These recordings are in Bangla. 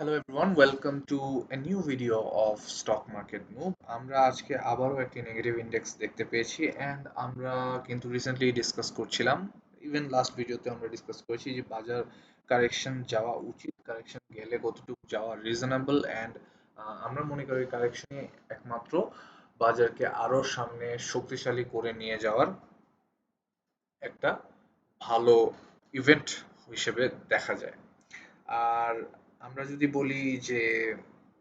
Hello everyone, welcome to a new video of stock market move. আমরা আজকে আবারও একটি নেগেটিভ ইন্ডেক্স দেখতে পেয়েছি অ্যান্ড আমরা কিন্তু রিসেন্টলি ডিসকাস করছিলাম, ইভেন লাস্ট ভিডিওতে আমরা ডিসকাস করেছি যে বাজার কারেকশন যাওয়া উচিত, কারেকশন গেলে কতটুকু যাওয়া রিজনেবল অ্যান্ড আমরা মনে করি কারেকশনে একমাত্র বাজারকে আরো সামনে শক্তিশালী করে নিয়ে যাওয়ার একটা ভালো ইভেন্ট হিসেবে দেখা যায়। আর আমরা যদি বলি যে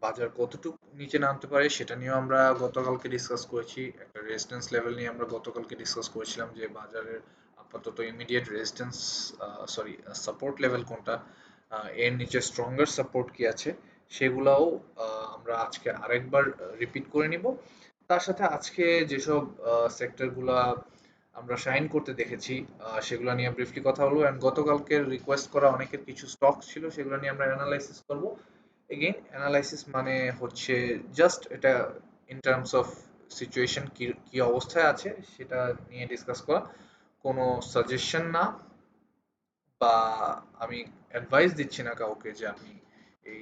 বাজার কতটুকু নিচে নামতে পারে সেটা নিয়েও আমরা গতকালকে ডিসকাস করেছি। একটা রেজিস্ট্যান্স লেভেল নিয়ে আমরা গতকালকে ডিসকাস করেছিলাম যে বাজারের আপাতত immediate resistance sorry support level কোনটা, এর নিচে স্ট্রঙ্গার সাপোর্ট কি আছে সেগুলাও আমরা আজকে আরেকবার রিপিট করে নিব। তার সাথে আজকে যেসব সেক্টরগুলা আমরা শাইন করতে দেখেছি সেগুলো নিয়ে ব্রিফলি কথা বলবো এন্ড গতকালকে রিকোয়েস্ট করা অনেকের কিছু স্টক ছিল সেগুলো নিয়ে আমরা অ্যানালাইসিস করব। এগেইন অ্যানালাইসিস মানে হচ্ছে জাস্ট এটা ইন টার্মস অফ সিচুয়েশন কি কি অবস্থায় আছে সেটা নিয়ে ডিসকাস করা, কোনো সাজেশন না বা আমি অ্যাডভাইস দিচ্ছি না কাউকে যে আপনি এই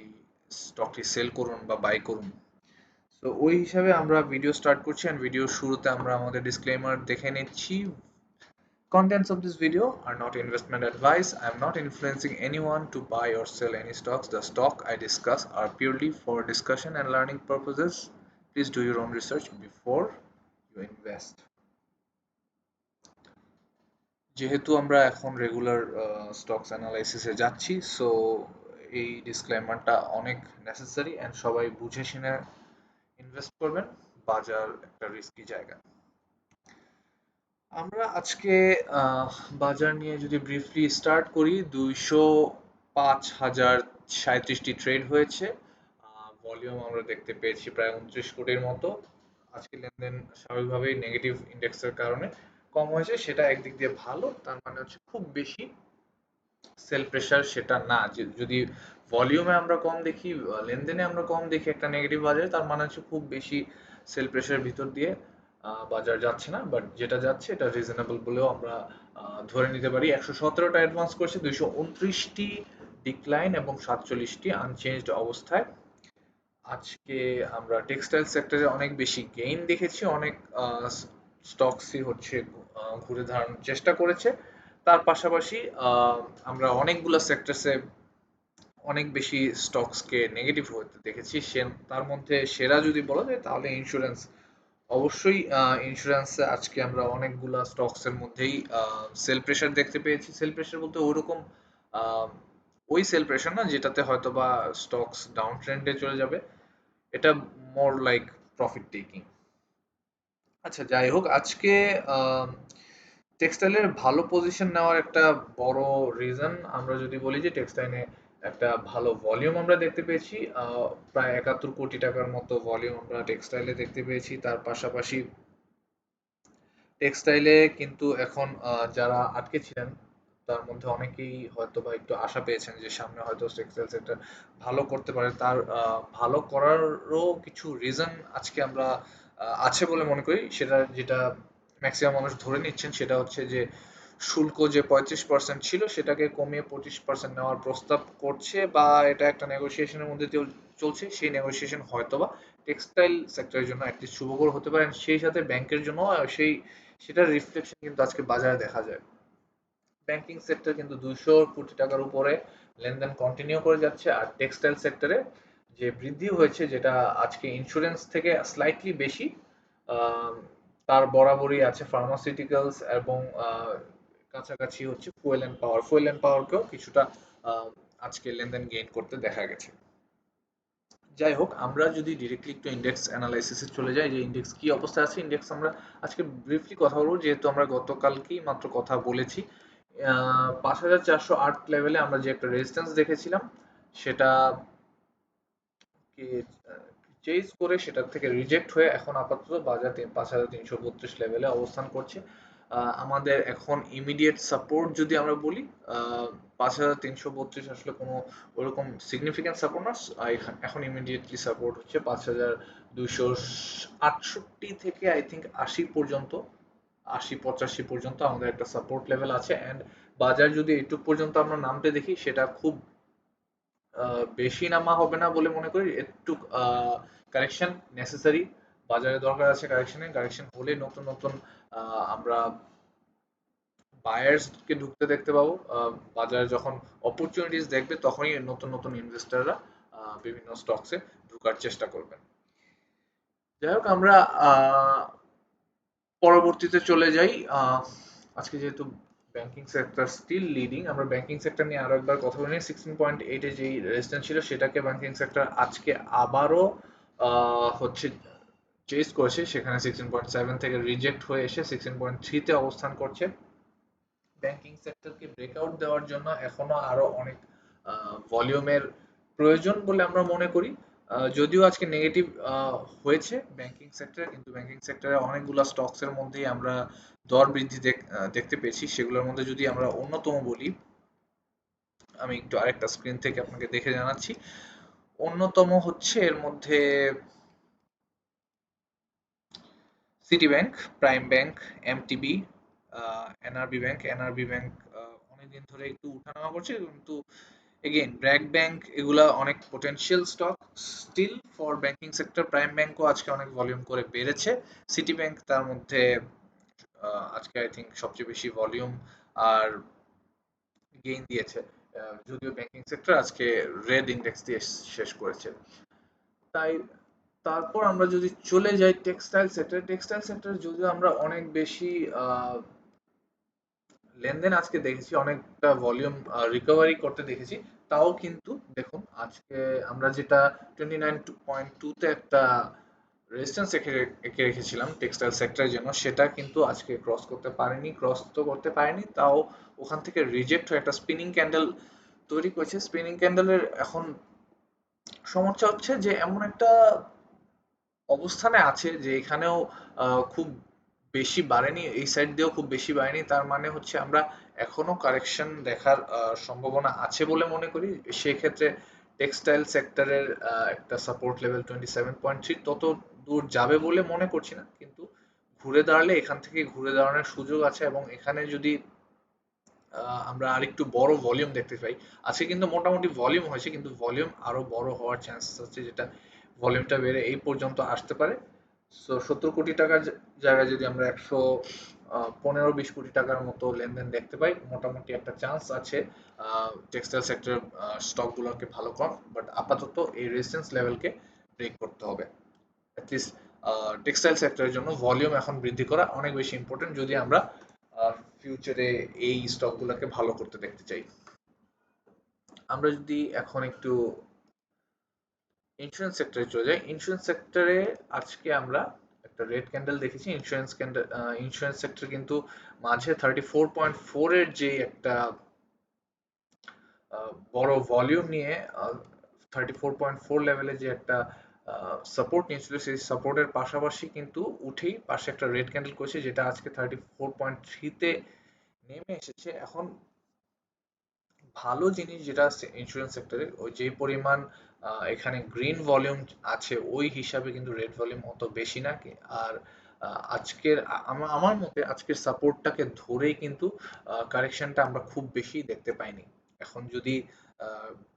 স্টকটি সেল করুন বা বাই করুন। তো ওই হিসাবে আমরা ভিডিও স্টার্ট করছি এন্ড ভিডিওর শুরুতে আমরা আমাদের ডিসক্লেমার দেখে নিচ্ছি। Contents of this video are not investment advice. I am not influencing anyone to buy or sell any stocks. The stock I discuss are purely for discussion and learning purposes. Please do your own research before you invest. যেহেতু আমরা এখন রেগুলার স্টকস অ্যানালাইসিসে যাচ্ছি, সো এই ডিসক্লেমারটা অনেক নেসেসারি অ্যান্ড সবাই বুঝে শুনে ইনভেস্ট করবেন। বাজার একটা রিস্কি জায়গা। আমরা আজকে আহ, বাজার নিয়ে যদি ব্রিফলি স্টার্ট করি, 205,037টি ট্রেড হয়েছে। ভলিউম আমরা দেখতে পেয়েছি প্রায় 29 কোটির মতো। আজকে লেনদেন স্বাভাবিকভাবেই নেগেটিভ ইন্ডেক্সের কারণে কম হয়েছে, সেটা একদিক দিয়ে ভালো। তার মানে হচ্ছে খুব বেশি সেল প্রেসার সেটা না। যদি ভলিউমে আমরা কম দেখি, লেনদেনে আমরা কম দেখি একটা নেগেটিভ বাজারে, তার মানে হচ্ছে খুব বেশি সেল প্রেসার ভিতর দিয়ে বাজার যাচ্ছে না, বাট যেটা যাচ্ছে এটা রিজনেবল বলেও আমরা ধরে নিতে পারি। 117টা অ্যাডভান্স করছে, 229টি ডিক্লাইন এবং 47টি আনচেঞ্জড অবস্থায়। আজকে আমরা টেক্সটাইল সেক্টরে অনেক বেশি গেইন দেখেছি, অনেক স্টকসই হচ্ছে ঘুরে দাঁড়ানোর চেষ্টা করেছে। তার পাশাপাশি আহ, আমরা অনেকগুলো সেক্টরসে অনেক বেশি স্টকসকে নেগেটিভ হতে দেখেছি। তার মধ্যে সেরা যদি বলা যায় তাহলে ইন্স্যুরেন্স। অবশ্যই ইন্স্যুরেন্সে আজকে আমরা অনেকগুলা স্টকসের মধ্যেই সেল প্রেসার দেখতে পেয়েছি। সেল প্রেসার বলতে ওইরকম আহ, ওই সেল প্রেসার না যেটাতে হয়তো বা স্টকস ডাউন ট্রেন্ডে চলে যাবে, এটা মোর লাইক প্রফিট টেকিং। আচ্ছা, যাই হোক, আজকে টেক্সটাইলের ভালো পজিশন নেওয়ার একটা বড় রিজন আমরা যদি বলি যে টেক্সটাইলে একটা ভালো ভলিউম আমরা দেখতে পেয়েছি। প্রায় 71 কোটি টাকার মতো ভলিউম আমরা টেক্সটাইলে দেখতে পেয়েছি। তার পাশাপাশি টেক্সটাইলে কিন্তু এখন যারা আটকে ছিলেন তার মধ্যে অনেকেই হয়তো বা একটু আশা পেয়েছেন যে সামনে হয়তো টেক্সটাইল সেক্টর ভালো করতে পারে। তার ভালো করারও কিছু রিজন আজকে আমরা আছে বলে মনে করি। সেটা যেটা ম্যাক্সিমাম মানুষ ধরে নিচ্ছেন সেটা হচ্ছে যে শুল্ক যে 35% ছিল সেটাকে কমিয়ে 25% নেওয়ার প্রস্তাব করছে, বা এটা একটা নেগোসিয়েশনের মধ্যে চলছে। সেই নেগোসিয়েশন হয়তোবা টেক্সটাইল সেক্টরের জন্য একটি শুভকর হতে পারে, and সেই সাথে ব্যাংকের জন্য সেটার রিফ্লেকশন কিন্তু আজকে বাজারে দেখা যায়। ব্যাংকিং সেক্টর কিন্তু 200 কোটি টাকার উপরে লেনদেন কন্টিনিউ করে যাচ্ছে, আর টেক্সটাইল সেক্টরে যে বৃদ্ধি হয়েছে যেটা আজকে ইন্স্যুরেন্স থেকে স্লাইটলি বেশি, আহ, তার বরাবরই আছে ফার্মাসিউটিক্যালস এবং কাছাকাছি হচ্ছে fuel and power. Fuel and পাওয়ারকেও কিছুটা আহ, আজকে লেনদেন গেইন করতে দেখা গেছে। যাই হোক, আমরা যদি ডিরেক্টলি একটু ইন্ডেক্স অ্যানালাইসিসে চলে যাই যে ইন্ডেক্স কি অবস্থায় আছে। ইন্ডেক্স আমরা আজকে ব্রিফলি কথা বলবো, যেহেতু আমরা গতকালকেই মাত্র কথা বলেছি। 5,408 লেভেলে আমরা যে একটা রেজিস্ট্যান্স দেখেছিলাম সেটা কে চেজ করে সেটার থেকে রিজেক্ট হয়ে এখন আপাতত বাজার 5,332 লেভেলে অবস্থান করছে। আমাদের এখন ইমিডিয়েট সাপোর্ট যদি আমরা বলি, 5,332 আসলে কোনো ওরকম সিগনিফিক্যান্ট সাপোর্ট না। এখন ইমিডিয়েটলি সাপোর্ট হচ্ছে 5,268 থেকে আই থিঙ্ক 80 পর্যন্ত, 80-85 পর্যন্ত আমাদের একটা সাপোর্ট লেভেল আছে। অ্যান্ড বাজার যদি এইটুক পর্যন্ত আমরা নামতে দেখি সেটা খুব বেশি নামা হবে না বলে মনে করি, একটু কারেকশন নেসেসারি, বাজারে দরকার আছে কারেকশনের, কারেকশন হলে নতুন নতুন আমরা বায়ার্স কে ঢুকতে দেখতে পাবো। বাজারে যখন অপরচুনিটিস দেখবে তখনই নতুন নতুন ইনভেস্টররা বিভিন্ন স্টকসে ঢোকার চেষ্টা করবেন। যাই হোক, আমরা পরবর্তীতে চলে যাই। আজকে যেহেতু ব্যাংকিং সেক্টর স্টিল লিডিং, আমরা ব্যাংকিং সেক্টর নিয়ে আরো একবার কথা বলি। 16.8 এ যেই রেজিস্ট্যান্স ছিল সেটাকে ব্যাংকিং সেক্টর আজকে আবারও হচ্ছে চেস করেছে, সেখানে 16.7 থেকে রিজেক্ট হয়ে এসে 16.3 তে অবস্থান করছে। ব্যাংকিং সেক্টরকে ব্রেকআউট দেওয়ার জন্য এখনো আরো অনেক ভলিউমের প্রয়োজন বলে আমরা মনে করি। যদিও আজকে নেগেটিভ হয়েছে ব্যাংকিং সেক্টরে, কিন্তু ব্যাংকিং সেক্টরে অনেকগুলো স্টকস এর মধ্যেই আমরা দর বৃদ্ধি দেখতে পেয়েছি। সেগুলোর মধ্যে যদি আমরা অন্যতম বলি, আমি একটু আরেকটা স্ক্রিন থেকে আপনাকে দেখে জানাচ্ছি। অন্যতম হচ্ছে এর মধ্যে city bank, prime bank, MTB, NRB bank. NRB bank অনেকদিন ধরে একটু উঠানামা করছে, কিন্তু এগেইন ব্র্যাক ব্যাংক এগুলা অনেক potential stock still for banking sector. Prime ব্যাংকও আজকে অনেক ভলিউম করে বেড়েছে। সিটি ব্যাংক তার মধ্যে আজকে আই থিঙ্ক সবচেয়ে বেশি ভলিউম আর গেইন দিয়েছে। যদিও ব্যাংকিং সেক্টর আজকে রেড ইন্ডেক্স দিয়ে শেষ করেছে। তাই তারপর আমরা যদি চলে যাই টেক্সটাইল সেক্টর, টেক্সটাইল সেক্টর যদিও আমরা অনেক বেশি লেনদেন আজকে দেখেছি, অনেকটা ভলিউম রিকভারি করতে দেখেছি, তাও কিন্তু দেখুন আজকে আমরা যেটা 29.2 তে একটা রেজিস্ট্যান্স এঁকে রেখেছিলাম টেক্সটাইল সেক্টরের জন্য, সেটা কিন্তু আজকে ক্রস করতে পারেনি। ক্রস তো করতে পারেনি, তাও ওখান থেকে রিজেক্ট হয়ে একটা স্পিনিং ক্যান্ডেল তৈরি করেছে। স্পিনিং ক্যান্ডেলের এখন সমস্যা হচ্ছে যে এমন একটা অবস্থানে আছে যে এখানেও খুব বেশি বাড়েনি, এই সাইড দিয়েও খুব বেশি বাড়েনি। তার মানে হচ্ছে আমরা এখনো কারেকশন দেখার সম্ভাবনা আছে বলে মনে করি। সেক্ষেত্রে টেক্সটাইল সেক্টরের একটা সাপোর্ট লেভেল 27.3 তত দূর যাবে বলে মনে করছি না, কিন্তু ঘুরে দাঁড়ালে এখান থেকে ঘুরে দাঁড়ানোর সুযোগ আছে। এবং এখানে যদি আমরা আরেকটু বড় ভলিউম দেখতে পাই, আজকে কিন্তু মোটামুটি ভলিউম হয়েছে, কিন্তু ভলিউম আরো বড় হওয়ার চান্সেস আছে, যেটা ভলিউমটা বেড়ে এই পর্যন্ত আসতে পারে। সো 70 কোটি টাকার জায়গায় যদি আমরা 115-20 কোটি টাকার মতো লেনদেন দেখতে পাই, মোটামুটি একটা চান্স আছে টেক্সটাইল সেক্টর স্টক গুলোকে ভালো করার। বাট আপাতত এই রেজিস্ট্যান্স লেভেলকে ব্রেক করতে হবে। অ্যাটলিস্ট টেক্সটাইল সেক্টরের জন্য ভলিউম এখন বৃদ্ধি করা অনেক বেশি ইম্পর্টেন্ট যদি আমরা ফিউচারে এই স্টকগুলোকে ভালো করতে দেখতে চাই। আমরা যদি এখন একটু ইন্স্যুরেন্স সেক্টরে চলে যাই, ইন্স্যুরেন্স সেক্টরে আজকে আমরা একটা রেড ক্যান্ডেল দেখেছি। ইন্স্যুরেন্স ক্যান্ডেল, ইন্স্যুরেন্স সেক্টর কিন্তু মাঝে 34.4 এর যে একটা বড় ভলিউম নিয়ে 34.4 লেভেলে যে একটা সাপোর্ট নিয়েছিল, সেই সাপোর্টের পাশাপাশি কিন্তু উঠেই পাশে একটা রেড ক্যান্ডেল করেছে, যেটা আজকে 34.3 তে নেমে এসেছে। এখন ভালো জিনিস যেটা ইন্স্যুরেন্স সেক্টরে, ওই যে পরিমাণ এখানে গ্রিন ভলিউম আছে ওই হিসাবে কিন্তু রেড ভলিউম অত বেশি না আর আজকের আমার মতে আজকের সাপোর্টটাকে ধরেই কিন্তু কারেকশনটা আমরা খুব বেশি দেখতে পাইনি। এখন যদি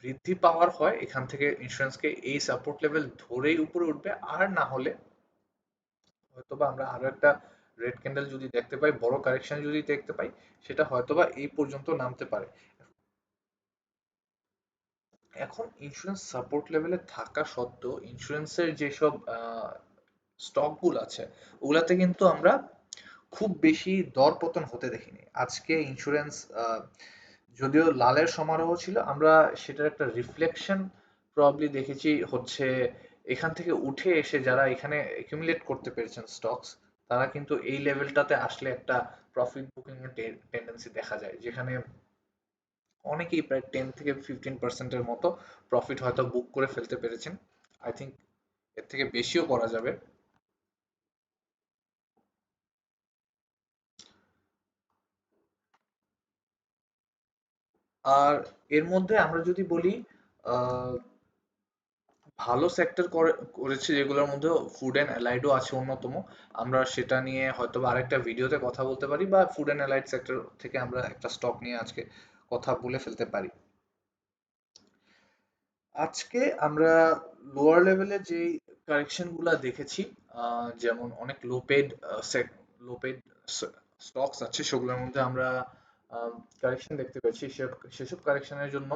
বৃদ্ধি পাওয়ার হয় এখান থেকে ইন্স্যুরেন্সকে এই সাপোর্ট লেভেল ধরেই উপরে উঠবে, আর না হলে হয়তোবা আমরা আরো একটা রেড ক্যান্ডেল যদি দেখতে পাই, বড় কারেকশন যদি দেখতে পাই, সেটা হয়তোবা এই পর্যন্ত নামতে পারে। এখন ইন্স্যুরেন্স সাপোর্ট লেভেলে থাকা সত্ত্বেও ইন্স্যুরেন্সের যেসব স্টক গুলো আছে ওগুলাতে কিন্তু আমরা খুব বেশি দরপতন হতে দেখিনি আজকে। ইন্স্যুরেন্স যদিও লালের সমারোহ ছিল, আমরা সেটার একটা রিফ্লেকশন প্রবাবলি দেখেছি হচ্ছে এখান থেকে উঠে এসে যারা এখানে একিউমুলেট করতে পেরেছেন স্টকস, তারা কিন্তু এই লেভেলটাতে আসলে একটা প্রফিট বুকিং এর টেন্ডেন্সি দেখা যায়, যেখানে অনেকেই প্রায় 10 থেকে 15% মতো প্রফিট হয়তো বুক করে ফেলতে পেরেছেন। আই থিঙ্ক এর থেকে বেশিও করা যাবে। আর এর মধ্যে আমরা যদি বলি আহ, ভালো সেক্টর করেছে যেগুলোর মধ্যে ফুড অ্যান্ড অ্যালাইডও আছে অন্যতম। আমরা সেটা নিয়ে হয়তো বা আরেকটা ভিডিওতে কথা বলতে পারি, বা ফুড অ্যান্ড অ্যালাইড সেক্টর থেকে আমরা একটা স্টক নিয়ে আজকে কথা বলে ফেলতে পারি। আজকে আমরা লোয়ার লেভেলে যে কারেকশন গুলা দেখেছি, যেমন অনেক লো পেড স্টকস আছে, সেগুলোর মধ্যে আমরা কারেকশন দেখতে পেয়েছি। সেসব কারেকশনের জন্য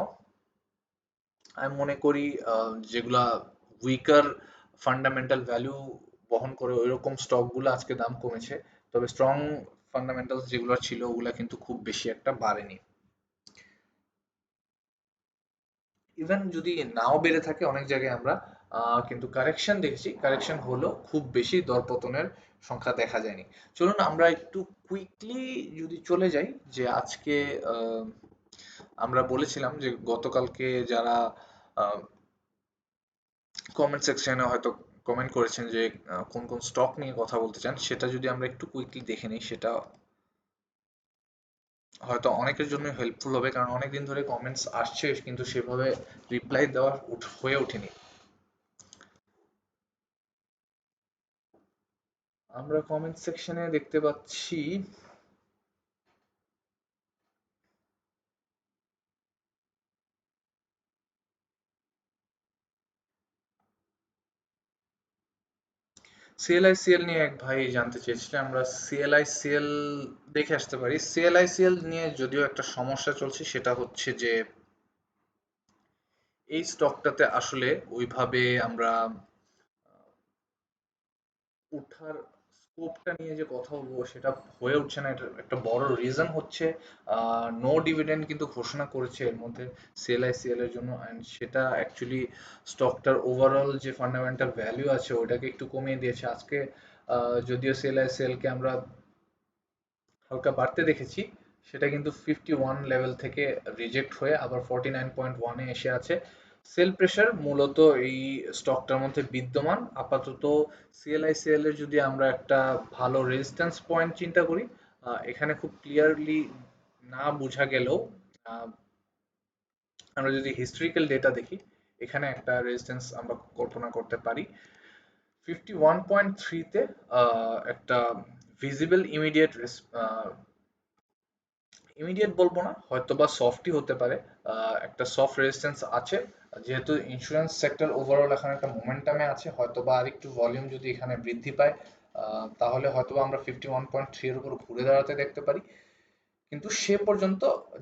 আমি মনে করি যেগুলা উইকার ফান্ডামেন্টাল ভ্যালু বহন করে ওইরকম স্টক গুলো আজকে দাম কমেছে। তবে স্ট্রং ফান্ডামেন্টালস যেগুলো ছিল ওগুলা কিন্তু খুব বেশি একটা বাড়েনি। ইভেন যদি নাও বেড়ে থাকে অনেক জায়গায় আমরা কিন্তু কারেকশন দেখেছি, কারেকশন হলো খুব বেশি দরপতনের সংখ্যা দেখা যায়নি। চলুন আমরা একটু কুইকলি যদি চলে যাই যে আজকে আহ, আমরা বলেছিলাম যে গতকালকে যারা কমেন্ট সেকশনে হয়তো কমেন্ট করেছেন যে কোন কোন স্টক নিয়ে কথা বলতে চান, সেটা যদি আমরা একটু কুইকলি দেখে নিই, সেটা হয়তো অনেকের জন্য হেল্পফুল হবে, কারণ অনেকদিন ধরে কমেন্টস আসছে কিন্তু সেভাবে রিপ্লাই দেওয়া হয়ে ওঠেনি। আমরা কমেন্ট সেকশনে দেখতে পাচ্ছি সিএলআইসিএল নিয়ে এক ভাই জানতে চেয়েছিলেন। আমরা সিএলআইসিএল দেখে আসতে পারি। সিএলআইসিএল নিয়ে যদিও একটা সমস্যা চলছে, সেটা হচ্ছে যে এই স্টকটাতে আসলে ওইভাবে আমরা উঠার স্কোপটা নিয়ে যে কথা বলবো সেটা হয়ে উঠছে না। এটার একটা বড় রিজন হচ্ছে নো ডিভিডেন্ড কিন্তু ঘোষণা করেছে এর মধ্যে সিএলআইসিএল এর জন্য, অ্যান্ড সেটা অ্যাকচুয়ালি স্টকটার ওভারঅল যে ফান্ডামেন্টাল ভ্যালু আছে ওটাকে একটু কমিয়ে দিয়েছে আজকে। যদিও সিএলআইসিএল কে আমরা হালকা বাড়তে দেখেছি, সেটা কিন্তু 51 লেভেল থেকে রিজেক্ট হয়ে আবার 49.1-এ এসে আছে। সেল প্রেসার মূলত এই স্টকটার মধ্যে বিদ্যমান আপাতত। সিএলআইসিএল এর যদি আমরা একটা ভালো রেজিস্ট্যান্স পয়েন্ট চিন্তা করি, এখানে খুব ক্লিয়ারলি না বোঝা গেলেও আহ, আমরা যদি হিস্ট্রিক্যাল ডেটা দেখি, এখানে একটা রেজিস্ট্যান্স আমরা কল্পনা করতে পারি 51.3-তে। একটা ভিজিবল ইমিডিয়েট বলবো না, হয়তো বা সফটই হতে পারে। একটা সফট রেজিস্ট্যান্স আছে, যেহেতু ইন্স্যুরেন্স সেক্টর ওভারঅল এখন একটা মোমেন্টামে আছে, হয়তো বা আরেকটু ভলিউম যদি এখানে বৃদ্ধি পায় তাহলে হয়তো বা আমরা 51.3 এর উপর ঘুরে দাঁড়াতে দেখতে পারি। কিন্তু সে পর্যন্ত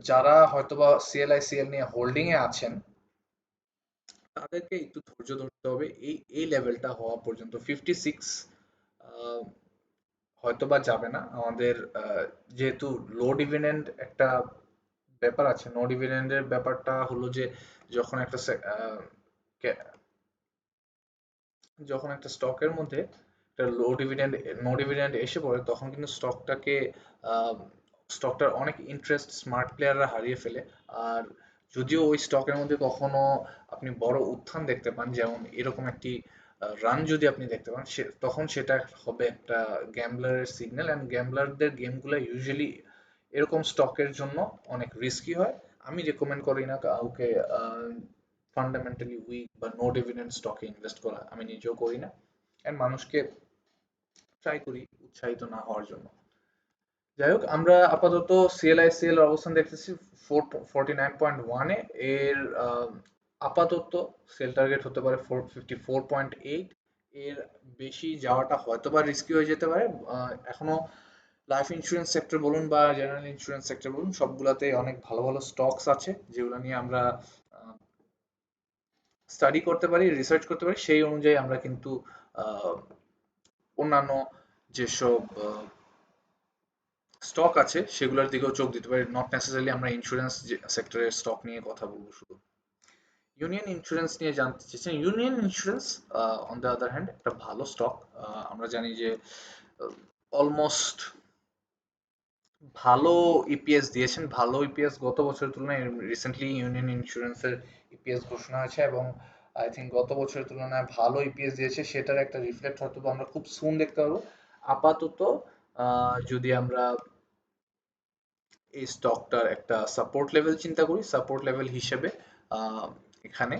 যারা হয়তোবা সিএলআইসিএল নিয়ে হোল্ডিং এ আছেন, তাদেরকে একটু ধৈর্য ধরতে হবে এই এই লেভেলটা হওয়া পর্যন্ত। 56 হয়তোবা যাবে না আমাদের, যেহেতু লো ডিভিডেন্ড একটা ব্যাপার আছে। নো ডিভিডেন্ডের ব্যাপারটা হলো যে যখন একটা যখন একটা স্টকের মধ্যে একটা নো ডিভিডেন্ড এসে পড়ে, তখন কিন্তু স্টকটার অনেক ইন্টারেস্ট স্মার্ট প্লেয়াররা হারিয়ে ফেলে। আর যদিও ওই স্টকের মধ্যে কখনো আপনি বড় উত্থান দেখতে পান, যেমন এরকম একটি রান যদি আপনি দেখতে পান, তখন সেটা হবে একটা গ্যাম্বলারের সিগন্যাল, অ্যান্ড গ্যাম্বলারদের গেমগুলো ইউজুয়ালি এরকম স্টকের জন্য অনেক রিস্কি হয়। আমি রেকমেন্ড করি না কাউকে ফান্ডামেন্টালি উইক বা নো ডিভিডেন্ড স্টকে ইনভেস্ট করা, আমি নিজেও করি না, এন্ড মানুষকে ট্রাই করি উৎসাহিত না হওয়ার জন্য। যাই হোক, আমরা আপাতত সিএলআইসিএল এর অবস্থান দেখতেছি 49.1-এ। এর আপাতত সেল টার্গেট হতে পারে 54.8। এর বেশি যাওয়াটা হয়তো বা রিস্কি হয়ে যেতে পারে। এখনো লাইফ ইন্স্যুরেন্স সেক্টর বলুন বা জেনারেল ইন্স্যুরেন্স সেক্টর বলুন, সবগুলাতেই অনেক ভালো ভালো স্টকস আছে যেগুলো নিয়ে আমরা স্টাডি করতে পারি, রিসার্চ করতে পারি। সেই অনুযায়ী আমরা কিন্তু আহ, অন্যান্য যেসব স্টক আছে সেগুলোর দিকেও চোখ দিতে পারি। নট নেসেসারিলি আমরা ইন্স্যুরেন্স সেক্টরের স্টক নিয়ে কথা বলবো শুধু। ইউনিয়ন ইন্স্যুরেন্স নিয়ে জানতে চেয়েছেন। Union insurance on the other hand একটা ভালো স্টক। আমরা জানি যে অলমোস্ট ভালো ইপিএস দিয়েছেন, ভালো ইপিএস গত বছরের তুলনায় রিসেন্টলি ইউনিয়ন ইন্স্যুরেন্সের ইপিএস ঘোষণা হয়েছে, এবং আই থিঙ্ক গত বছরের তুলনায় ভালো ইপিএস দিয়েছে, সেটার একটা রিফ্লেক্ট হয়তো বা আমরা খুব সুন দেখতে পারবো। আপাতত যদি আমরা এই স্টকটার একটা সাপোর্ট লেভেল চিন্তা করি, সাপোর্ট লেভেল হিসেবে আহ, এখানে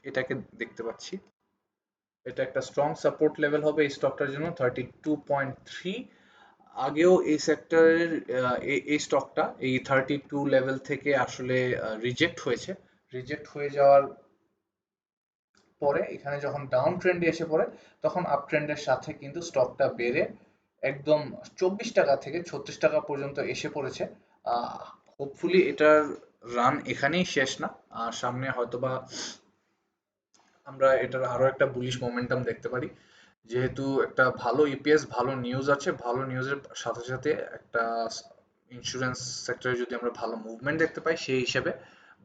এটাকে দেখতে পাচ্ছি। এটা একটা স্ট্রং সাপোর্ট লেভেল হবে এই স্টকটার জন্য 32.3। আগেও এই সেক্টরের এই স্টকটা এই 32 লেভেল থেকে আসলে রিজেক্ট হয়েছে। রিজেক্ট হয়ে যাওয়ার পরে এখানে যখন ডাউন ট্রেন্ডে এসে পড়ে, তখন আপ ট্রেন্ডের সাথে কিন্তু স্টকটা বেড়ে একদম 24 টাকা থেকে 36 টাকা পর্যন্ত এসে পড়েছে। হোপফুলি এটার রান এখানেই শেষ না। সামনে হয়তোবা আমরা এটার আরো একটা বুলিশ মোমেন্টাম দেখতে পারি, যেহেতু একটা ভালো ইপিএস, ভালো নিউজ আছে। ভালো নিউজের সাথে সাথে একটা ইন্স্যুরেন্স সেক্টরে যদি আমরা ভালো মুভমেন্ট দেখতে পাই, সেই হিসেবে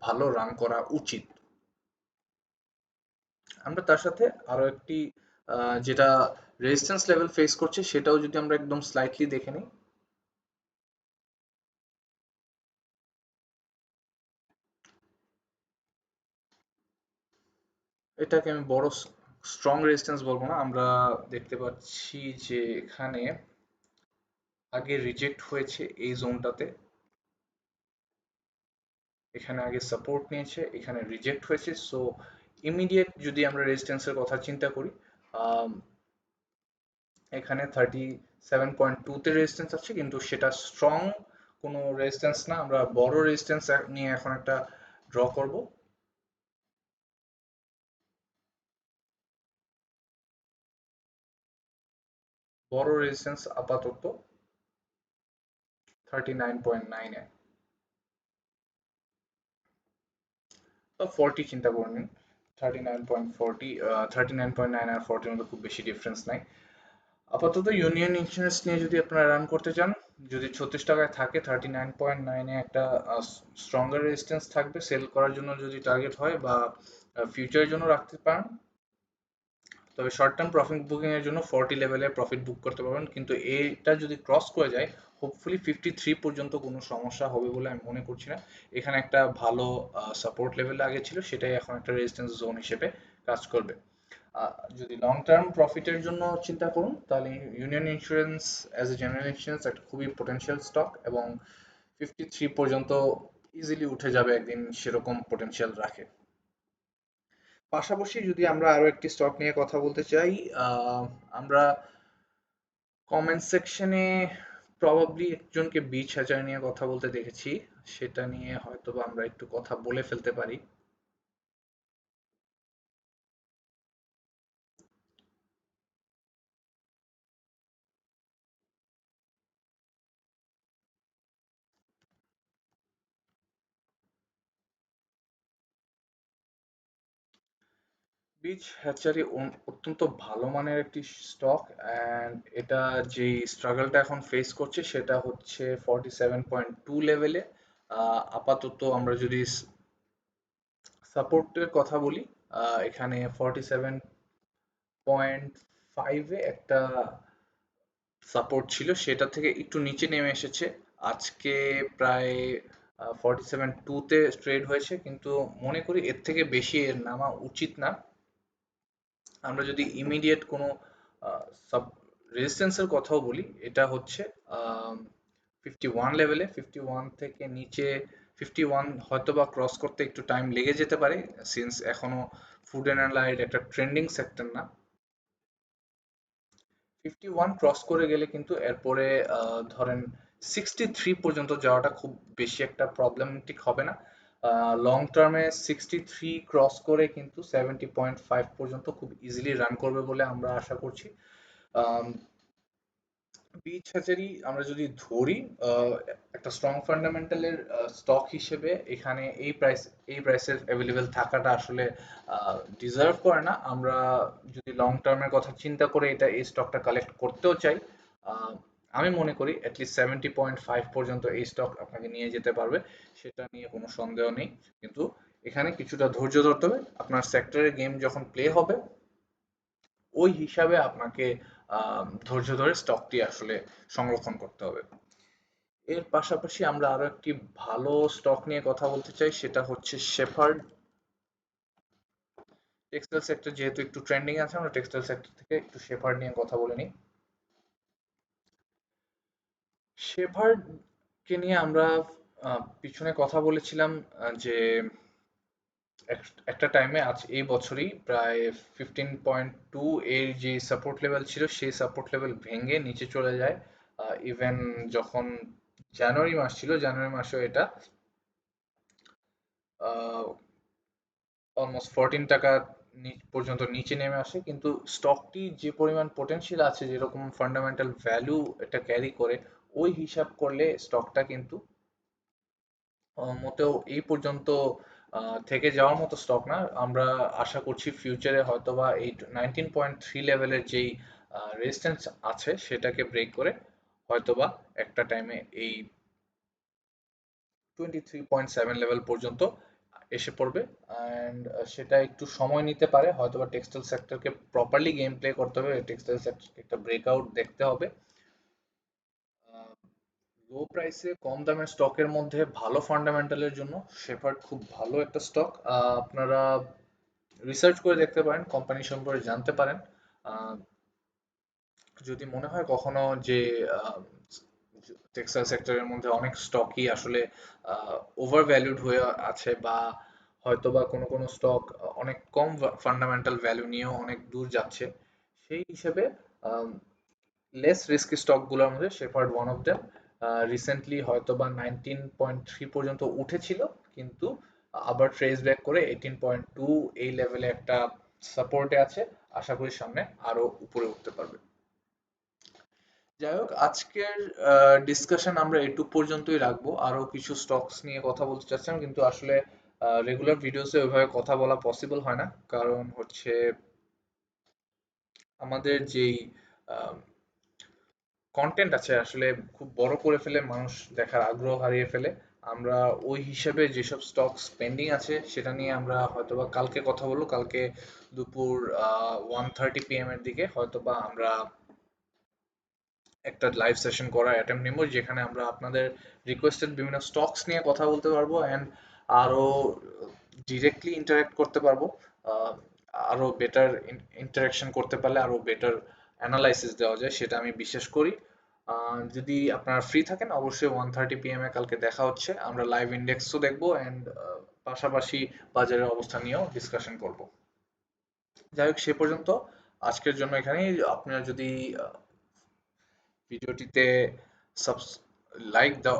ভালো রান করা উচিত। আমরা তার সাথে আরো একটি যেটা রেজিস্ট্যান্স লেভেল ফেস করছে, সেটাও যদি আমরা একদম স্লাইটলি দেখে নিই। এটাকে আমি বড় স্ট্রং রেজিস্ট্যান্স বলবো না। আমরা দেখতে পাচ্ছি যে এখানে আগে রিজেক্ট হয়েছে এই জোনটাতে, এখানে আগে সাপোর্ট নিয়েছে, এখানে রিজেক্ট হয়েছে। সো ইমিডিয়েট যদি আমরা রেজিস্ট্যান্সের কথা চিন্তা করি, আম, এখানে 37.2 তে রেজিস্ট্যান্স আছে, কিন্তু সেটা স্ট্রং কোনো রেজিস্ট্যান্স না। আমরা বড় রেজিস্ট্যান্স নিয়ে এখন একটা ড্র করব। বড় রেজিস্ট্যান্স আপাতত 39.9 এ, বা 40 চিন্তা করে নিন। 39.40, 39.9 আর 40 মধ্যে খুব বেশি ডিফারেন্স নাই। আপাতত ইউনিয়ন ইন্স্যুরেন্স নিয়ে যদি আপনারা রান করতে চান, যদি 36 টাকায় থাকে, 39.9-এ একটা স্ট্রঙ্গার রেজিস্ট্যান্স থাকবে। সেল করার জন্য যদি টার্গেট হয় বা ফিউচারের জন্য রাখতে পারেন, তবে শর্ট টার্ম প্রফিট বুকিং এর জন্য 40 লেভেলে প্রফিট বুক করতে পারবেন। কিন্তু এটা যদি ক্রস করে যায়, হোপফুলি 53 পর্যন্ত কোনো সমস্যা হবে বলে আমি মনে করছি না। এখানে একটা ভালো সাপোর্ট লেভেল আগে ছিল, সেটাই এখন একটা রেজিস্ট্যান্স জোন হিসেবে কাজ করবে। যদি লং টার্ম প্রফিটের জন্য চিন্তা করুন, তাহলে union insurance as a general insurance একটা খুবই পোটেনশিয়াল স্টক, এবং 53 পর্যন্ত ইজিলি উঠে যাবে একদিন, সেরকম পোটেনশিয়াল রাখে। পাশাপাশি যদি আমরা আরো একটি স্টক নিয়ে কথা বলতে চাই, আমরা কমেন্ট সেকশনে প্রবাবলি একজনকে বিচ হ্যাচার নিয়ে কথা বলতে দেখেছি। সেটা নিয়ে হয়তোবা আমরা একটু কথা বলে ফেলতে পারি। বিচ হ্যাচারি অত্যন্ত ভালো মানের একটি স্টক, অ্যান্ড এটা যে স্ট্রাগলটা এখন ফেস করছে সেটা হচ্ছে 47.2 লেভেলে। আপাতত আমরা যদি সাপোর্টের কথা বলি, এখানে 47.5-এ একটা সাপোর্ট ছিল, সেটা থেকে একটু নিচে নেমে এসেছে। আজকে প্রায় 47.2-তে ট্রেড হয়েছে, কিন্তু মনে করি এর থেকে বেশি এর নামা উচিত না। আমরা যদি ইমিডিয়েট কোনো সাব রেজিস্ট্যান্সের কথাও বলি, এটা হচ্ছে 51 লেভেলে। 51 থেকে নিচে, 51 হয়তো বা ক্রস করতে একটু টাইম লেগে যেতে পারে, সিন্স এখনো ফুড অ্যান্ড অ্যালাইড একটা ট্রেন্ডিং সেক্টর না। 51 ক্রস করে গেলে কিন্তু এরপরে ধরেন 63 পর্যন্ত যাওয়াটা খুব বেশি একটা প্রবলেমেটিক হবে না। লং টার্মে 63 ক্রস করে কিন্তু 70.5 পর্যন্ত খুব ইজিলি রান করবে বলে আমরা আশা করছি। বিচ হ্যাচারি আমরা যদি ধরি একটা স্ট্রং ফান্ডামেন্টালের স্টক হিসেবে, এখানে এই প্রাইসের অ্যাভেলেবেল থাকাটা আসলে ডিজার্ভ করে না। আমরা যদি লং টার্মের কথা চিন্তা করে এই স্টকটা কালেক্ট করতেও চাই, আহ, আমি মনে করি অ্যাটলিস্ট 70.5 পর্যন্ত এই স্টক আপনাকে নিয়ে যেতে পারবে, সেটা নিয়ে কোনো সন্দেহ নেই। কিন্তু এখানে কিছুটা ধৈর্য ধরতে হবে। আপনার সেক্টরের গেম যখন প্লে হবে, ওই হিসাবে আপনাকে ধৈর্য ধরে স্টকটি আসলে সংরক্ষণ করতে হবে। এর পাশাপাশি আমরা আরো একটি ভালো স্টক নিয়ে কথা বলতে চাই, সেটা হচ্ছে শেফার্ড। টেক্সটাইল সেক্টর যেহেতু একটু ট্রেন্ডিং আছে, আমরা টেক্সটাইল সেক্টর থেকে একটু শেফার্ড নিয়ে কথা বলে নিই। শেফার্ড কে নিয়ে আমরা পিছনে কথা বলেছিলাম, যে একটা টাইমে এই বছরই প্রায় 15.2 এর যে সাপোর্ট লেভেল ছিল, সেই সাপোর্ট লেভেল ভেঙে নিচে চলে যায় ইভেন যখন জানুয়ারি মাস ছিল, জানুয়ারি মাসেও এটা অলমোস্ট 14 টাকা পর্যন্ত নিচে নেমে আসে, কিন্তু স্টকটি যে পরিমাণ পোটেনশিয়াল আছে, যেরকম ফান্ডামেন্টাল ভ্যালু এটা ক্যারি করে, ওই হিসাব করলে স্টকটা কিন্তু মোটেও এই পর্যন্ত থেকে যাওয়ার মতো স্টক না। আমরা আশা করছি ফিউচারে হয়তোবা এই 19.3 লেভেলের যেই রেজিস্ট্যান্স আছে সেটাকে ব্রেক করে হয়তোবা একটা টাইমে এই 23.7 লেভেল পর্যন্ত এসে পড়বে। অ্যান্ড সেটা একটু সময় নিতে পারে, হয়তোবা টেক্সটাইল সেক্টরকে প্রপারলি গেম প্লে করতে হবে, টেক্সটাইল সেক্টরকে একটা ব্রেকআউট দেখতে হবে। লো প্রাইসে কম দামের স্টকের মধ্যে ভালো ফান্ডামেন্টালের জন্য শেফার্ড খুব ভালো একটা স্টক। আপনারা রিসার্চ করে দেখতে পারেন, কোম্পানি সম্পর্কে জানতে পারেন। আহ, যদি মনে হয় কখনো যে টেক্সটাইল সেক্টরের মধ্যে অনেক স্টকই আসলে ওভার ভ্যালুড হয়ে আছে, বা হয়তোবা কোনো কোনো স্টক অনেক কম ফান্ডামেন্টাল ভ্যালু নিয়েও অনেক দূর যাচ্ছে, সেই হিসেবে লেস রিস্কি স্টকগুলোর মধ্যে shepherd one of them. Recently হয়তোবা 19.3 পর্যন্ত উঠেছিল, কিন্তু আবার ট্রেস ব্যাক করে 18.2 এই লেভেলে একটা সাপোর্টে আছে। আশা করি সামনে আরো উপরে উঠতে পারবে। যাই হোক, আজকের ডিসকাশন আমরা এটুক পর্যন্তই রাখবো। আরো কিছু স্টকস নিয়ে কথা বলতে চাচ্ছিলাম, কিন্তু আসলে রেগুলার ভিডিওসে ওইভাবে কথা বলা পসিবল হয় না, কারণ হচ্ছে আমাদের যেই কন্টেন্ট আছে আসলে খুব বড় করে ফেলে, মানুষ দেখার আগ্রহ হারিয়ে ফেলে। আমরা ওই হিসেবে যেসব স্টকস পেন্ডিং আছে সেটা নিয়ে আমরা হয়তোবা কালকে কথা বলবো। কালকে দুপুর 1:30 PM এর দিকে হয়তোবা আমরা একটা লাইভ সেশন করার অ্যাটেম্প নিব, যেখানে আমরা আপনাদের রিকোয়েস্টেড বিভিন্ন স্টকস নিয়ে কথা বলতে পারবো, অ্যান্ড আরো ডিরেক্টলি ইন্টারাক্ট করতে পারবো। আহ, আরো বেটার ইন্টারাকশন করতে পারলে আরো বেটার অ্যানালাইসিস দেওয়া যায়, সেটা আমি বিশ্বাস করি। যদি আপনারা ফ্রি থাকেন, অবশ্যই 1:30 PM এ কালকে দেখা হচ্ছে। আমরা লাইভ ইন্ডেক্সও দেখবো, অ্যান্ড পাশাপাশি বাজারের অবস্থা নিয়েও ডিসকাশন করব। যাই হোক, সে পর্যন্ত আজকের জন্য এখানেই। আপনারা যদি ভিডিওটিতে সাবস লাইক দাও,